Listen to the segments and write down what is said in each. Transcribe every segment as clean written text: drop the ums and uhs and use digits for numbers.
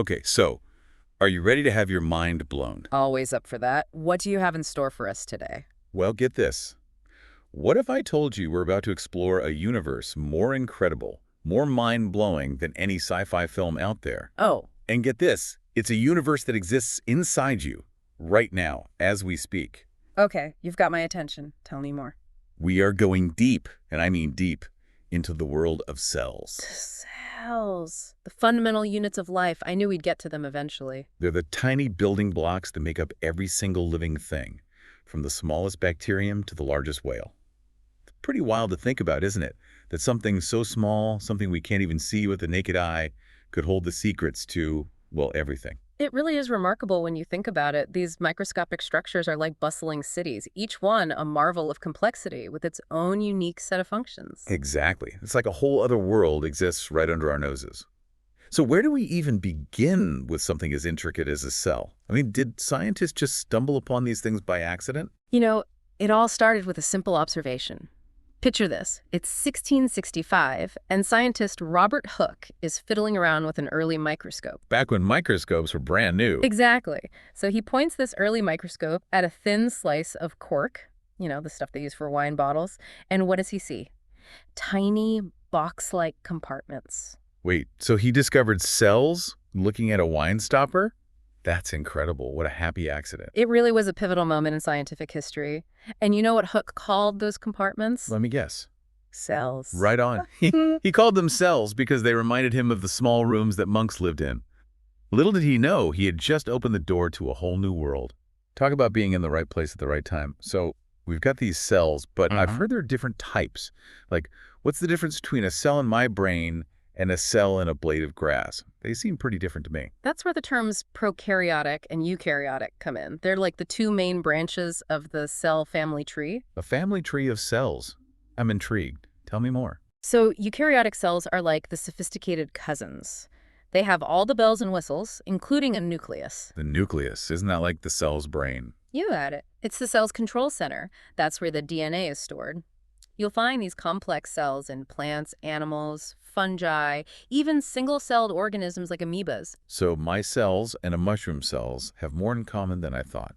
Okay, so are you ready to have your mind blown? Always up for that. What do you have in store for us today? Well, get this. What if I told you we're about to explore a universe more incredible, more mind-blowing than any sci-fi film out there? Oh, And get this, it's a universe that exists inside you, right now, as we speak. okay. You've got my attention. Tell me more. We are going deep, and I mean deep, into the world of cells. Cells. The fundamental units of life. I knew we'd get to them eventually. They're the tiny building blocks that make up every single living thing, from the smallest bacterium to the largest whale. It's pretty wild to think about, isn't it? That something so small, something we can't even see with the naked eye, could hold the secrets to, well, everything. It really is remarkable when you think about it. These microscopic structures are like bustling cities, each one a marvel of complexity with its own unique set of functions. Exactly. It's like a whole other world exists right under our noses. So where do we even begin with something as intricate as a cell? I mean, did scientists just stumble upon these things by accident? You know, it all started with a simple observation. Picture this. It's 1665, and scientist Robert Hooke is fiddling around with an early microscope. Back when microscopes were brand new. Exactly. So he points this early microscope at a thin slice of cork, the stuff they use for wine bottles, and what does he see? Tiny box-like compartments. Wait, so he discovered cells looking at a wine stopper? That's incredible. What a happy accident. It really was a pivotal moment in scientific history. And you know what Hooke called those compartments? Let me guess. Cells. Right on. He called them cells because they reminded him of the small rooms that monks lived in. Little did he know he had just opened the door to a whole new world. Talk about being in the right place at the right time. So we've got these cells, but I've heard there are different types. Like, what's the difference between a cell in my brain and a cell in a blade of grass? They seem pretty different to me. That's where the terms prokaryotic and eukaryotic come in. They're like the two main branches of the cell family tree. A family tree of cells. I'm intrigued. Tell me more. So eukaryotic cells are like the sophisticated cousins. They have all the bells and whistles, including a nucleus. The nucleus, isn't that like the cell's brain? You had it. It's the cell's control center. That's where the DNA is stored. You'll find these complex cells in plants, animals, fungi, even single-celled organisms like amoebas. So my cells and a mushroom cells have more in common than I thought.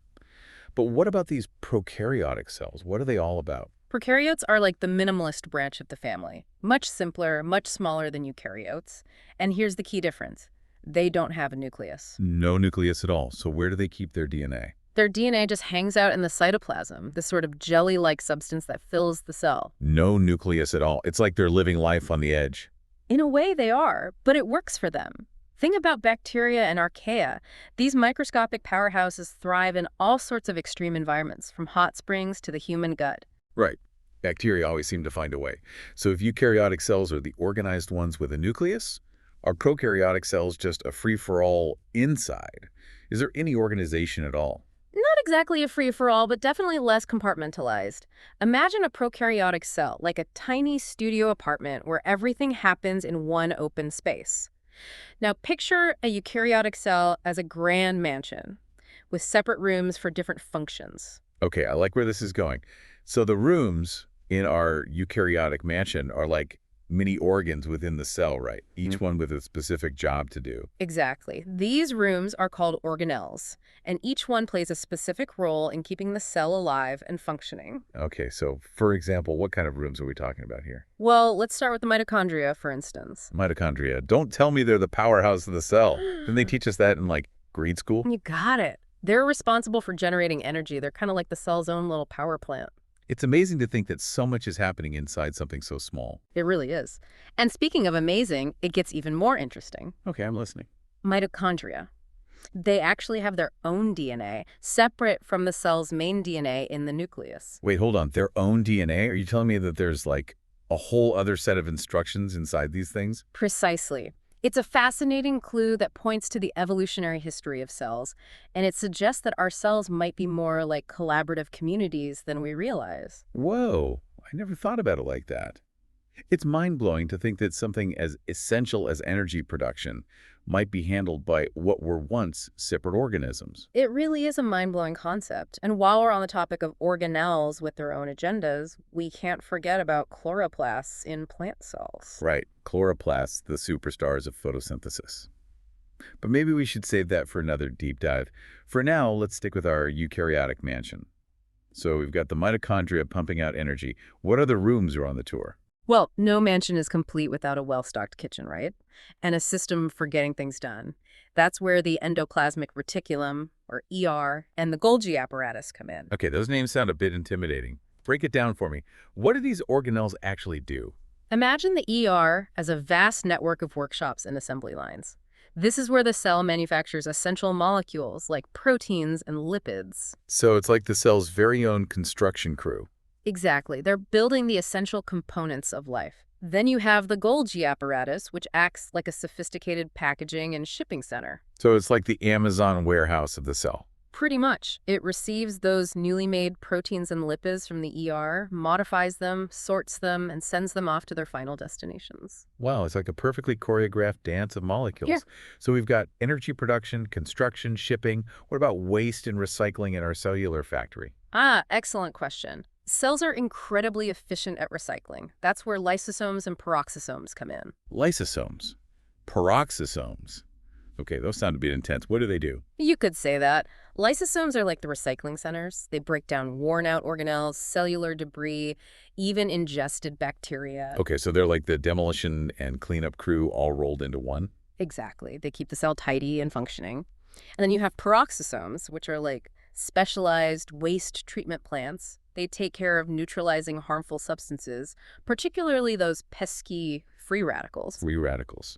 But what about these prokaryotic cells? What are they all about? Prokaryotes are like the minimalist branch of the family. Much simpler, much smaller than eukaryotes. And here's the key difference. They don't have a nucleus. No nucleus at all. So where do they keep their DNA? Their DNA just hangs out in the cytoplasm, this sort of jelly-like substance that fills the cell. No nucleus at all. It's like they're living life on the edge. In a way they are, but it works for them. Think about bacteria and archaea. These microscopic powerhouses thrive in all sorts of extreme environments, from hot springs to the human gut. Right. Bacteria always seem to find a way. So if eukaryotic cells are the organized ones with a nucleus, are prokaryotic cells just a free-for-all inside? Is there any organization at all? Not exactly a free-for-all, but definitely less compartmentalized. Imagine a prokaryotic cell, like a tiny studio apartment where everything happens in one open space. Now picture a eukaryotic cell as a grand mansion, with separate rooms for different functions. Okay, I like where this is going. So the rooms in our eukaryotic mansion are like mini organs within the cell, right? Each one with a specific job to do. Exactly. These rooms are called organelles, and each one plays a specific role in keeping the cell alive and functioning. Okay, so for example, what kind of rooms are we talking about here? Well, let's start with the mitochondria, for instance. Mitochondria. Don't tell me they're the powerhouse of the cell. Didn't they teach us that in like grade school? You got it. They're responsible for generating energy. They're kind of like the cell's own little power plant. It's amazing to think that so much is happening inside something so small. It really is. And speaking of amazing, it gets even more interesting. Okay, I'm listening. Mitochondria. They actually have their own DNA, separate from the cell's main DNA in the nucleus. Wait, hold on. Their own DNA? Are you telling me that there's like a whole other set of instructions inside these things? Precisely. It's a fascinating clue that points to the evolutionary history of cells, and it suggests that our cells might be more like collaborative communities than we realize. Whoa, I never thought about it like that. It's mind-blowing to think that something as essential as energy production might be handled by what were once separate organisms. It really is a mind-blowing concept. And while we're on the topic of organelles with their own agendas, we can't forget about chloroplasts in plant cells. Right, chloroplasts, the superstars of photosynthesis. But maybe we should save that for another deep dive. For now, let's stick with our eukaryotic mansion. So we've got the mitochondria pumping out energy. What other rooms are on the tour? Well, no mansion is complete without a well-stocked kitchen, right? And a system for getting things done. That's where the endoplasmic reticulum, or ER, and the Golgi apparatus come in. Okay, those names sound a bit intimidating. Break it down for me. What do these organelles actually do? Imagine the ER as a vast network of workshops and assembly lines. This is where the cell manufactures essential molecules like proteins and lipids. So it's like the cell's very own construction crew. Exactly. They're building the essential components of life. Then you have the Golgi apparatus, which acts like a sophisticated packaging and shipping center. So it's like the Amazon warehouse of the cell. Pretty much. It receives those newly made proteins and lipids from the ER, modifies them, sorts them, and sends them off to their final destinations. Wow, it's like a perfectly choreographed dance of molecules. Yeah. So we've got energy production, construction, shipping. What about waste and recycling in our cellular factory? Excellent question. Cells are incredibly efficient at recycling. That's where lysosomes and peroxisomes come in. Lysosomes. Peroxisomes. Okay, those sound a bit intense. What do they do? You could say that. Lysosomes are like the recycling centers. They break down worn-out organelles, cellular debris, even ingested bacteria. Okay, so they're like the demolition and cleanup crew all rolled into one? Exactly. They keep the cell tidy and functioning. And then you have peroxisomes, which are like specialized waste treatment plants. They take care of neutralizing harmful substances, particularly those pesky free radicals. Free radicals.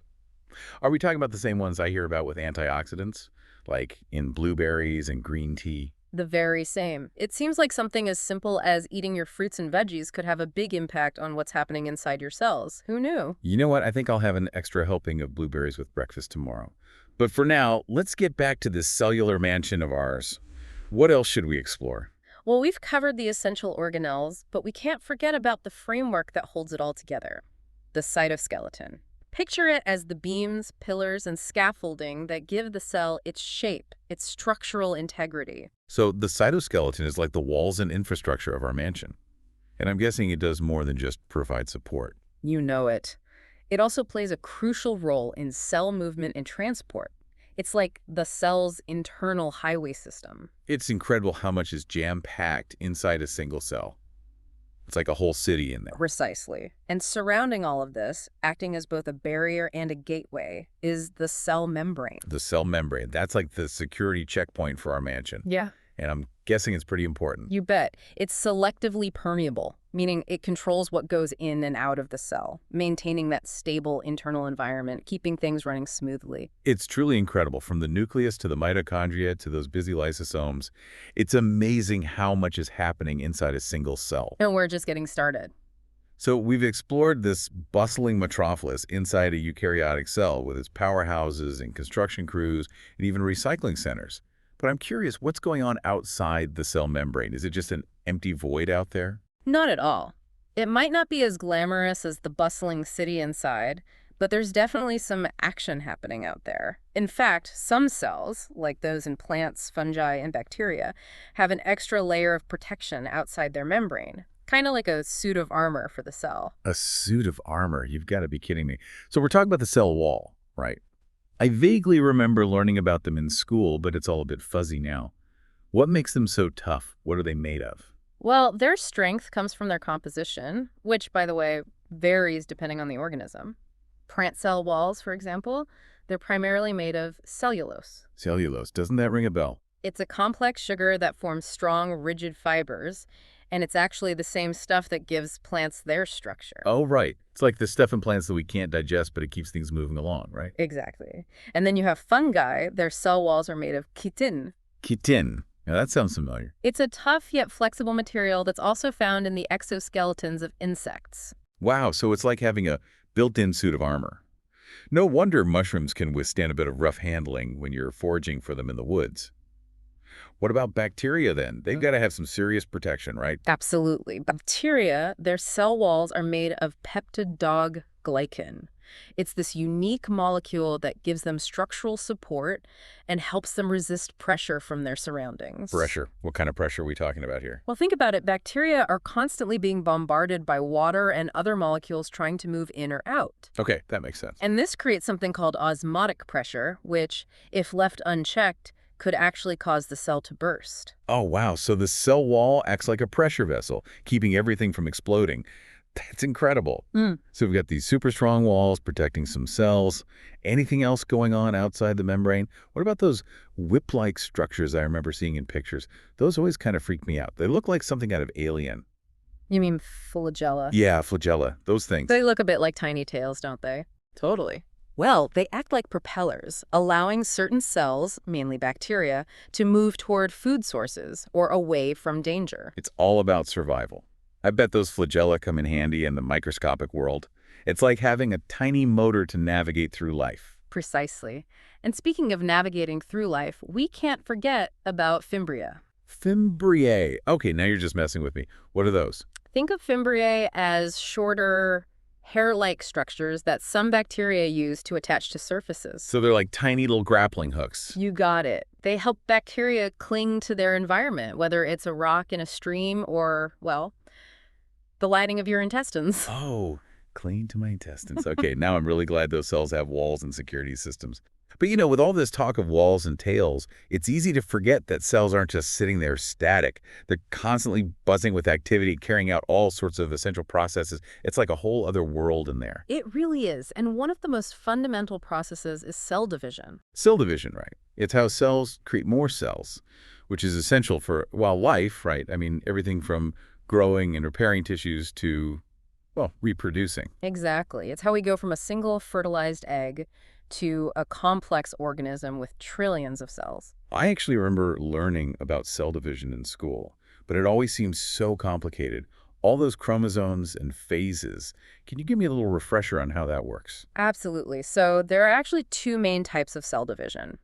Are we talking about the same ones I hear about with antioxidants, like in blueberries and green tea? The very same. It seems like something as simple as eating your fruits and veggies could have a big impact on what's happening inside your cells. Who knew? You know what? I think I'll have an extra helping of blueberries with breakfast tomorrow. But for now, let's get back to this cellular mansion of ours. What else should we explore? Well, we've covered the essential organelles, but we can't forget about the framework that holds it all together, the cytoskeleton. Picture it as the beams, pillars, and scaffolding that give the cell its shape, its structural integrity. So the cytoskeleton is like the walls and infrastructure of our mansion. And I'm guessing it does more than just provide support. You know it. It also plays a crucial role in cell movement and transport. It's like the cell's internal highway system. It's incredible how much is jam-packed inside a single cell. It's like a whole city in there. Precisely. And surrounding all of this, acting as both a barrier and a gateway, is the cell membrane. The cell membrane, that's like the security checkpoint for our mansion. Yeah. And I'm guessing it's pretty important. You bet. It's selectively permeable, meaning it controls what goes in and out of the cell, maintaining that stable internal environment, keeping things running smoothly. It's truly incredible, from the nucleus to the mitochondria to those busy lysosomes. It's amazing how much is happening inside a single cell. And we're just getting started. So we've explored this bustling metropolis inside a eukaryotic cell with its powerhouses and construction crews and even recycling centers. But I'm curious, what's going on outside the cell membrane? Is it just an empty void out there? Not at all. It might not be as glamorous as the bustling city inside, but there's definitely some action happening out there. In fact, some cells, like those in plants, fungi, and bacteria, have an extra layer of protection outside their membrane, kind of like a suit of armor for the cell. A suit of armor? You've got to be kidding me. So we're talking about the cell wall, right? I vaguely remember learning about them in school, but it's all a bit fuzzy now. What makes them so tough? What are they made of? Well, their strength comes from their composition, which, by the way, varies depending on the organism. Plant cell walls, for example, they're primarily made of cellulose. Cellulose. Doesn't that ring a bell? It's a complex sugar that forms strong, rigid fibers, and it's actually the same stuff that gives plants their structure. Oh, right. It's like the stuff in plants that we can't digest, but it keeps things moving along, right? Exactly. And then you have fungi. Their cell walls are made of chitin. Chitin. Now that sounds familiar. It's a tough yet flexible material that's also found in the exoskeletons of insects. Wow, so it's like having a built-in suit of armor. No wonder mushrooms can withstand a bit of rough handling when you're foraging for them in the woods. What about bacteria then? They've got to have some serious protection, right? Absolutely. Bacteria, their cell walls are made of peptidoglycan. It's this unique molecule that gives them structural support and helps them resist pressure from their surroundings. Pressure. What kind of pressure are we talking about here? Well, think about it. Bacteria are constantly being bombarded by water and other molecules trying to move in or out. Okay, that makes sense. And this creates something called osmotic pressure, which, if left unchecked, could actually cause the cell to burst. Oh, wow. So the cell wall acts like a pressure vessel, keeping everything from exploding. That's incredible. Mm. So we've got these super strong walls protecting some cells. Anything else going on outside the membrane? What about those whip-like structures I remember seeing in pictures? Those always kind of freak me out. They look like something out of Alien. You mean flagella? Yeah, flagella. Those things. They look a bit like tiny tails, don't they? Totally. Well, they act like propellers, allowing certain cells, mainly bacteria, to move toward food sources or away from danger. It's all about survival. I bet those flagella come in handy in the microscopic world. It's like having a tiny motor to navigate through life. Precisely. And speaking of navigating through life, we can't forget about fimbriae. Fimbriae. Okay, now you're just messing with me. What are those? Think of fimbriae as shorter, hair-like structures that some bacteria use to attach to surfaces. So they're like tiny little grappling hooks. You got it. They help bacteria cling to their environment, whether it's a rock in a stream or, well, the lining of your intestines. Oh, cling to my intestines. Okay, now I'm really glad those cells have walls and security systems. But you know, with all this talk of walls and tails, it's easy to forget that cells aren't just sitting there static. They're constantly buzzing with activity, carrying out all sorts of essential processes. It's like a whole other world in there. It really is. And one of the most fundamental processes is cell division. Cell division, right? It's how cells create more cells, which is essential for, well, life, right? I mean, everything from growing and repairing tissues to, well, reproducing. Exactly. It's how we go from a single fertilized egg to a complex organism with trillions of cells. I actually remember learning about cell division in school, but it always seems so complicated. All those chromosomes and phases. Can you give me a little refresher on how that works? Absolutely. So there are actually two main types of cell division: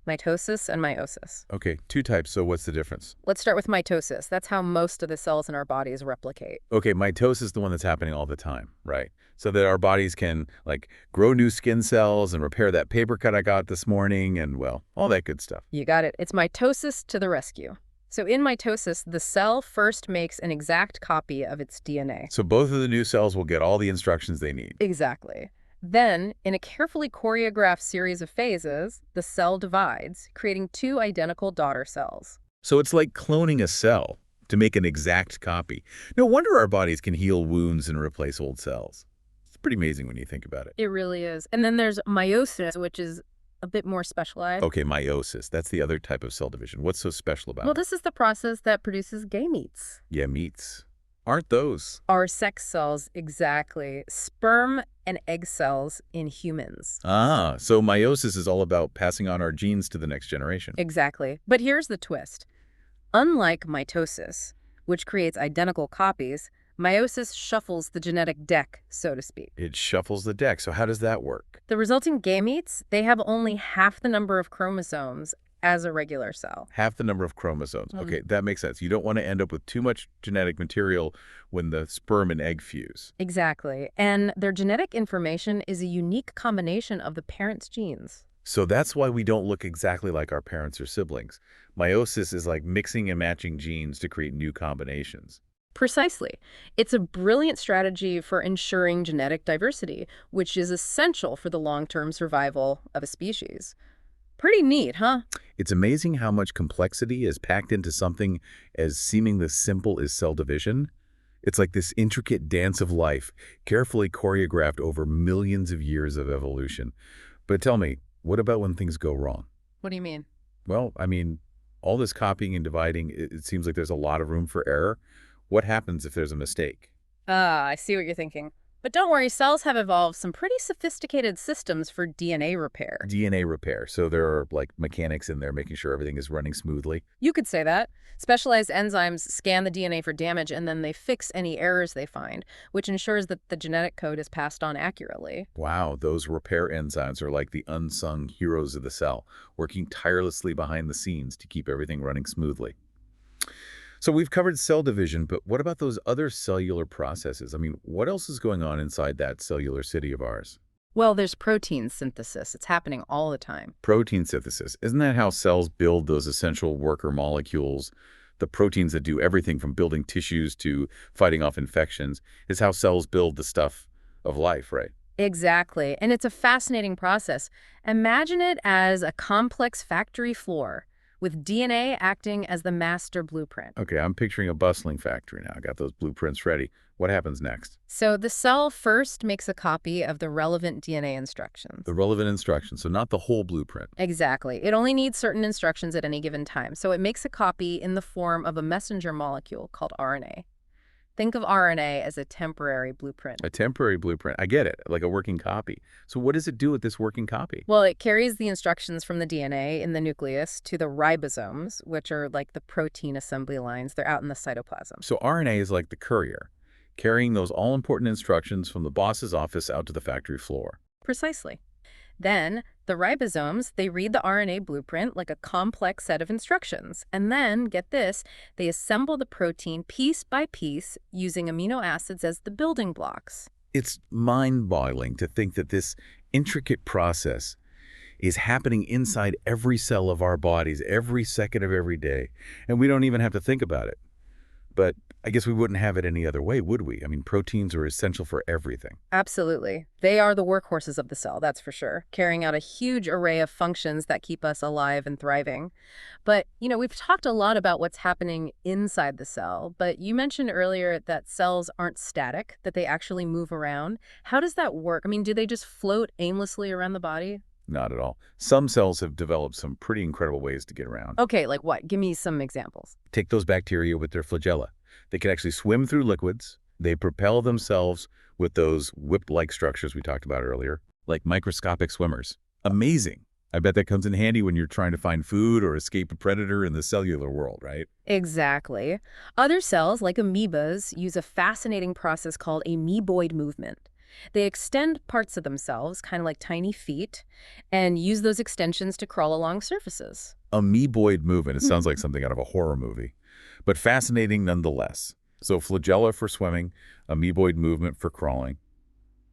mitosis and meiosis. Okay, two types, so what's the difference? Let's start with mitosis. That's how most of the cells in our bodies replicate. Okay, mitosis is the one that's happening all the time, right? So that our bodies can, like, grow new skin cells and repair that paper cut I got this morning and, well, all that good stuff. You got it. It's mitosis to the rescue. So in mitosis, the cell first makes an exact copy of its DNA. So both of the new cells will get all the instructions they need. Exactly. Then, in a carefully choreographed series of phases, the cell divides, creating two identical daughter cells. So it's like cloning a cell to make an exact copy. No wonder our bodies can heal wounds and replace old cells. It's pretty amazing when you think about it. It really is. And then there's meiosis, which is a bit more specialized. Okay, meiosis. That's the other type of cell division. What's so special about Well, it? this is the process that produces gametes. Yeah, meats. Aren't those? Our sex cells, exactly. Sperm and egg cells in humans. Ah, so meiosis is all about passing on our genes to the next generation. Exactly. But here's the twist. Unlike mitosis, which creates identical copies, meiosis shuffles the genetic deck, so to speak. It shuffles the deck. So how does that work? The resulting gametes, they have only half the number of chromosomes as a regular cell. Half the number of chromosomes. Okay, that makes sense. You don't want to end up with too much genetic material when the sperm and egg fuse. Exactly. And their genetic information is a unique combination of the parent's genes. So that's why we don't look exactly like our parents or siblings. Meiosis is like mixing and matching genes to create new combinations. Precisely. It's a brilliant strategy for ensuring genetic diversity, which is essential for the long-term survival of a species. Pretty neat, huh? It's amazing how much complexity is packed into something as seemingly simple as cell division. It's like this intricate dance of life, carefully choreographed over millions of years of evolution. But tell me, what about when things go wrong? What do you mean? Well, I mean, all this copying and dividing, it seems like there's a lot of room for error. What happens if there's a mistake? Ah, I see what you're thinking. But don't worry, cells have evolved some pretty sophisticated systems for DNA repair. DNA repair. So there are like mechanics in there making sure everything is running smoothly. You could say that. Specialized enzymes scan the DNA for damage and then they fix any errors they find, which ensures that the genetic code is passed on accurately. Wow, those repair enzymes are like the unsung heroes of the cell, working tirelessly behind the scenes to keep everything running smoothly. So we've covered cell division, but what about those other cellular processes? I mean, what else is going on inside that cellular city of ours? Well, there's protein synthesis. It's happening all the time. Protein synthesis. Isn't that how cells build those essential worker molecules? The proteins that do everything from building tissues to fighting off infections is how cells build the stuff of life, right? Exactly. And it's a fascinating process. Imagine it as a complex factory floor with DNA acting as the master blueprint. Okay, I'm picturing a bustling factory now. I got those blueprints ready. What happens next? So the cell first makes a copy of the relevant DNA instructions. The relevant instructions, so not the whole blueprint. Exactly. It only needs certain instructions at any given time. So it makes a copy in the form of a messenger molecule called RNA. Think of RNA as a temporary blueprint. A temporary blueprint. I get it, like a working copy. So what does it do with this working copy? Well, it carries the instructions from the DNA in the nucleus to the ribosomes, which are like the protein assembly lines. They're out in the cytoplasm. So RNA is like the courier, carrying those all-important instructions from the boss's office out to the factory floor. Precisely. Then, the ribosomes, they read the RNA blueprint like a complex set of instructions. And then, get this, they assemble the protein piece by piece using amino acids as the building blocks. It's mind-boggling to think that this intricate process is happening inside every cell of our bodies, every second of every day, and we don't even have to think about it. But I guess we wouldn't have it any other way, would we? I mean, proteins are essential for everything. Absolutely. They are the workhorses of the cell, that's for sure, carrying out a huge array of functions that keep us alive and thriving. But, we've talked a lot about what's happening inside the cell, but you mentioned earlier that cells aren't static, that they actually move around. How does that work? I mean, do they just float aimlessly around the body? Not at all. Some cells have developed some pretty incredible ways to get around. Okay, like what? Give me some examples. Take those bacteria with their flagella. They can actually swim through liquids. They propel themselves with those whip-like structures we talked about earlier, like microscopic swimmers. Amazing. I bet that comes in handy when you're trying to find food or escape a predator in the cellular world, right? Exactly. Other cells, like amoebas, use a fascinating process called amoeboid movement. They extend parts of themselves, kind of like tiny feet, and use those extensions to crawl along surfaces. Amoeboid movement. It sounds like something out of a horror movie, but fascinating nonetheless. So flagella for swimming, amoeboid movement for crawling.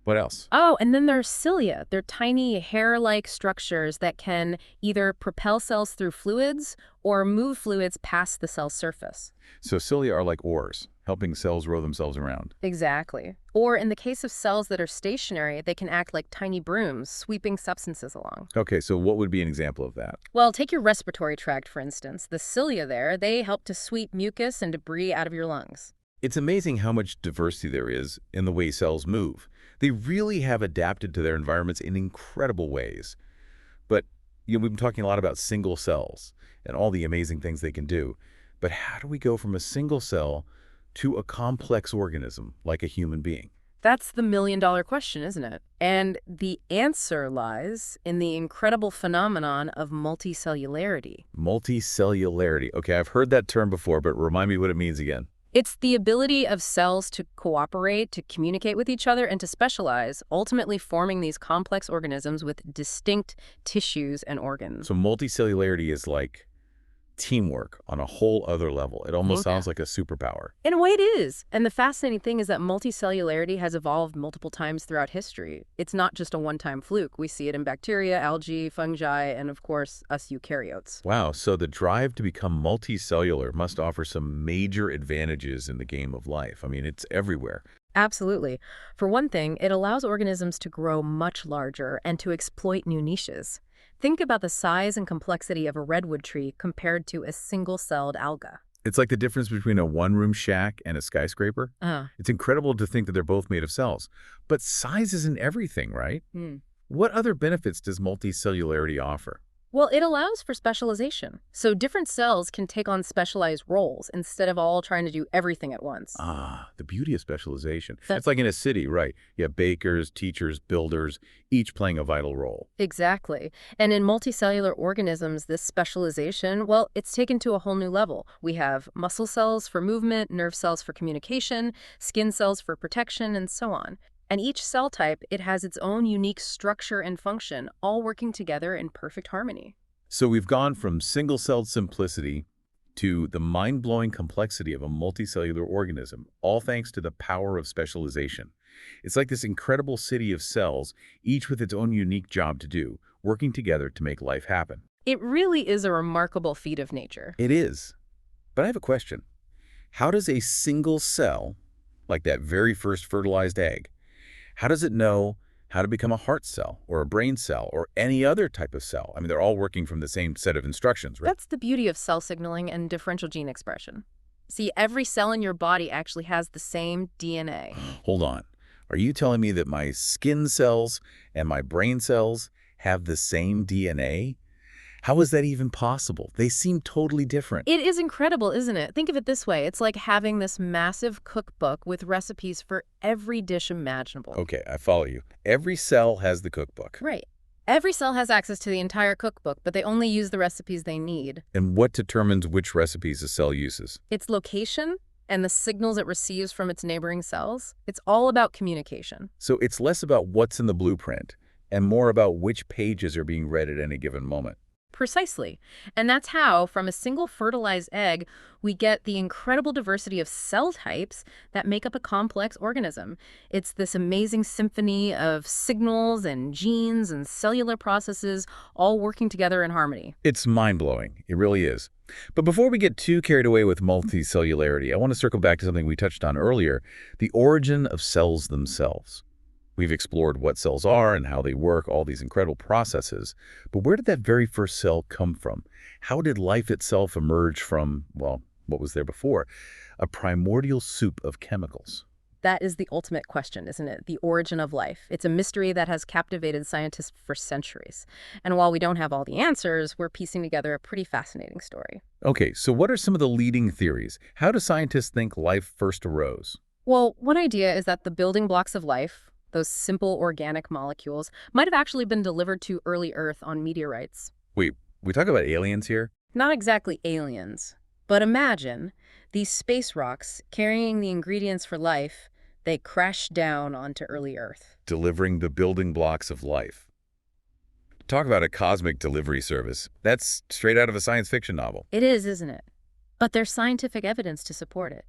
What else? Oh, and then there's cilia. They're tiny hair-like structures that can either propel cells through fluids or move fluids past the cell's surface. So cilia are like oars, helping cells row themselves around. Exactly. Or in the case of cells that are stationary, they can act like tiny brooms, sweeping substances along. Okay, so what would be an example of that? Well, take your respiratory tract, for instance. The cilia there, they help to sweep mucus and debris out of your lungs. It's amazing how much diversity there is in the way cells move. They really have adapted to their environments in incredible ways. But we've been talking a lot about single cells and all the amazing things they can do. But how do we go from a single cell to a complex organism like a human being? That's the million-dollar question, isn't it? And the answer lies in the incredible phenomenon of multicellularity. Multicellularity. Okay, I've heard that term before, but remind me what it means again. It's the ability of cells to cooperate, to communicate with each other, and to specialize, ultimately forming these complex organisms with distinct tissues and organs. So multicellularity is like teamwork on a whole other level. It almost sounds like a superpower. In a way, it is. And the fascinating thing is that multicellularity has evolved multiple times throughout history. It's not just a one-time fluke. We see it in bacteria, algae, fungi, and of course, us eukaryotes. Wow, so the drive to become multicellular must offer some major advantages in the game of life. I mean, it's everywhere. Absolutely. For one thing, it allows organisms to grow much larger and to exploit new niches. Think about the size and complexity of a redwood tree compared to a single-celled alga. It's like the difference between a one-room shack and a skyscraper. It's incredible to think that they're both made of cells. But size isn't everything, right? What other benefits does multicellularity offer? Well, it allows for specialization. So different cells can take on specialized roles instead of all trying to do everything at once. Ah, the beauty of specialization. It's like in a city, right? You have bakers, teachers, builders, each playing a vital role. Exactly. And in multicellular organisms, this specialization, well, it's taken to a whole new level. We have muscle cells for movement, nerve cells for communication, skin cells for protection, and so on. And each cell type, it has its own unique structure and function, all working together in perfect harmony. So we've gone from single-celled simplicity to the mind-blowing complexity of a multicellular organism, all thanks to the power of specialization. It's like this incredible city of cells, each with its own unique job to do, working together to make life happen. It really is a remarkable feat of nature. It is. But I have a question. How does a single cell, like that very first fertilized egg, how does it know how to become a heart cell or a brain cell or any other type of cell? I mean, they're all working from the same set of instructions, right? That's the beauty of cell signaling and differential gene expression. See, every cell in your body actually has the same DNA. Hold on. Are you telling me that my skin cells and my brain cells have the same DNA? How is that even possible? They seem totally different. It is incredible, isn't it? Think of it this way. It's like having this massive cookbook with recipes for every dish imaginable. Okay, I follow you. Every cell has the cookbook. Right. Every cell has access to the entire cookbook, but they only use the recipes they need. And what determines which recipes a cell uses? Its location and the signals it receives from its neighboring cells. It's all about communication. So it's less about what's in the blueprint and more about which pages are being read at any given moment. Precisely. And that's how, from a single fertilized egg, we get the incredible diversity of cell types that make up a complex organism. It's this amazing symphony of signals and genes and cellular processes all working together in harmony. It's mind-blowing. It really is. But before we get too carried away with multicellularity, I want to circle back to something we touched on earlier, the origin of cells themselves. We've explored what cells are and how they work, all these incredible processes. But where did that very first cell come from? How did life itself emerge from, well, what was there before? A primordial soup of chemicals. That is the ultimate question, isn't it? The origin of life. It's a mystery that has captivated scientists for centuries. And while we don't have all the answers, we're piecing together a pretty fascinating story. Okay, so what are some of the leading theories? How do scientists think life first arose? Well, one idea is that the building blocks of life, those simple organic molecules, might have actually been delivered to early Earth on meteorites. Wait, we talk about aliens here? Not exactly aliens, but imagine these space rocks carrying the ingredients for life. They crashed down onto early Earth. Delivering the building blocks of life. Talk about a cosmic delivery service. That's straight out of a science fiction novel. It is, isn't it? But there's scientific evidence to support it.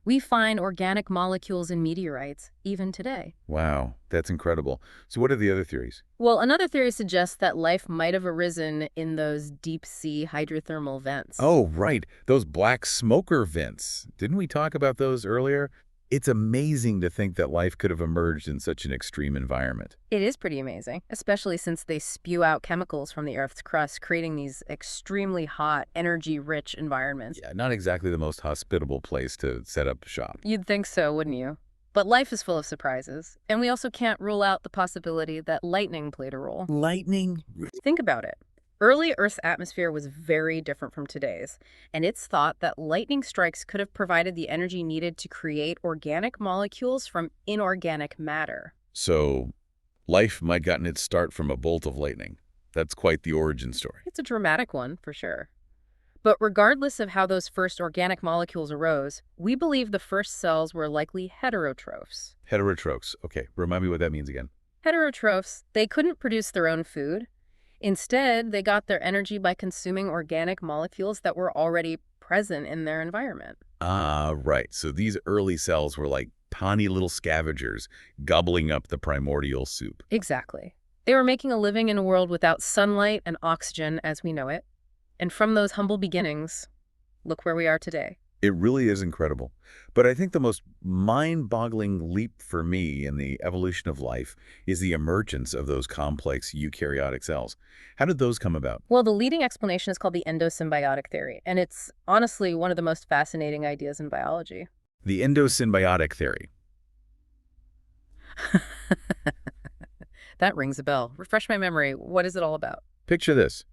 We find organic molecules in meteorites even today. Wow, that's incredible. So what are the other theories? Well, another theory suggests that life might have arisen in those deep-sea hydrothermal vents. Oh, right. Those black smoker vents. Didn't we talk about those earlier? It's amazing to think that life could have emerged in such an extreme environment. It is pretty amazing, especially since they spew out chemicals from the Earth's crust, creating these extremely hot, energy-rich environments. Yeah, not exactly the most hospitable place to set up shop. You'd think so, wouldn't you? But life is full of surprises, and we also can't rule out the possibility that lightning played a role. Lightning? Think about it. Early Earth's atmosphere was very different from today's, and it's thought that lightning strikes could have provided the energy needed to create organic molecules from inorganic matter. So, life might have gotten its start from a bolt of lightning. That's quite the origin story. It's a dramatic one, for sure. But regardless of how those first organic molecules arose, we believe the first cells were likely heterotrophs. Heterotrophs. Okay, remind me what that means again. Heterotrophs, they couldn't produce their own food. Instead, they got their energy by consuming organic molecules that were already present in their environment. Ah, right. So these early cells were like tiny little scavengers gobbling up the primordial soup. Exactly. They were making a living in a world without sunlight and oxygen as we know it. And from those humble beginnings, look where we are today. It really is incredible. But I think the most mind-boggling leap for me in the evolution of life is the emergence of those complex eukaryotic cells. How did those come about? Well, the leading explanation is called the endosymbiotic theory, and it's honestly one of the most fascinating ideas in biology. The endosymbiotic theory. That rings a bell. Refresh my memory. What is it all about? Picture this.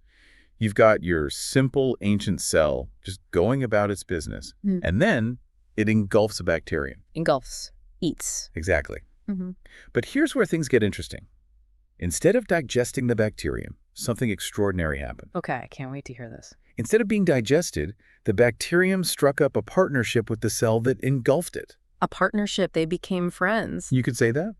You've got your simple ancient cell just going about its business, and then it engulfs a bacterium. Engulfs. Eats. Exactly. But here's where things get interesting. Instead of digesting the bacterium, something extraordinary happened. Okay, I can't wait to hear this. Instead of being digested, the bacterium struck up a partnership with the cell that engulfed it. A partnership. They became friends. You could say that.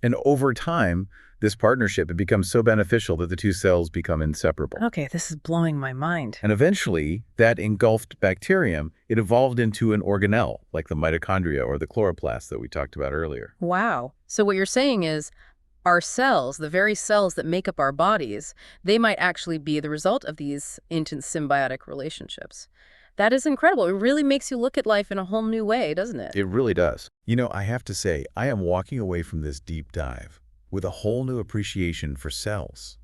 And over time, This partnership, it becomes so beneficial that the two cells become inseparable. Okay, this is blowing my mind. And eventually, that engulfed bacterium, it evolved into an organelle, like the mitochondria or the chloroplast that we talked about earlier. Wow. So what you're saying is our cells, the very cells that make up our bodies, they might actually be the result of these intense symbiotic relationships. That is incredible. It really makes you look at life in a whole new way, doesn't it? It really does. I have to say, I am walking away from this deep dive with a whole new appreciation for cells.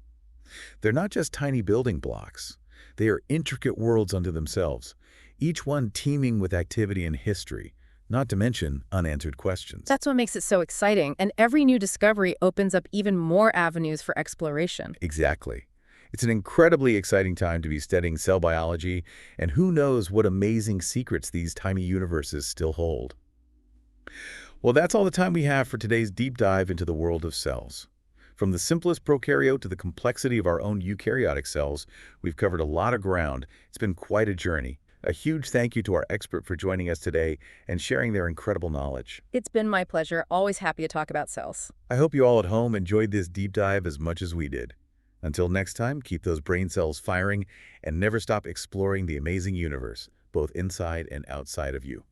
They're not just tiny building blocks. They are intricate worlds unto themselves, each one teeming with activity and history, not to mention unanswered questions. That's what makes it so exciting, and every new discovery opens up even more avenues for exploration. Exactly. It's an incredibly exciting time to be studying cell biology, and who knows what amazing secrets these tiny universes still hold. Well, that's all the time we have for today's deep dive into the world of cells. From the simplest prokaryote to the complexity of our own eukaryotic cells, we've covered a lot of ground. It's been quite a journey. A huge thank you to our expert for joining us today and sharing their incredible knowledge. It's been my pleasure. Always happy to talk about cells. I hope you all at home enjoyed this deep dive as much as we did. Until next time, keep those brain cells firing and never stop exploring the amazing universe, both inside and outside of you.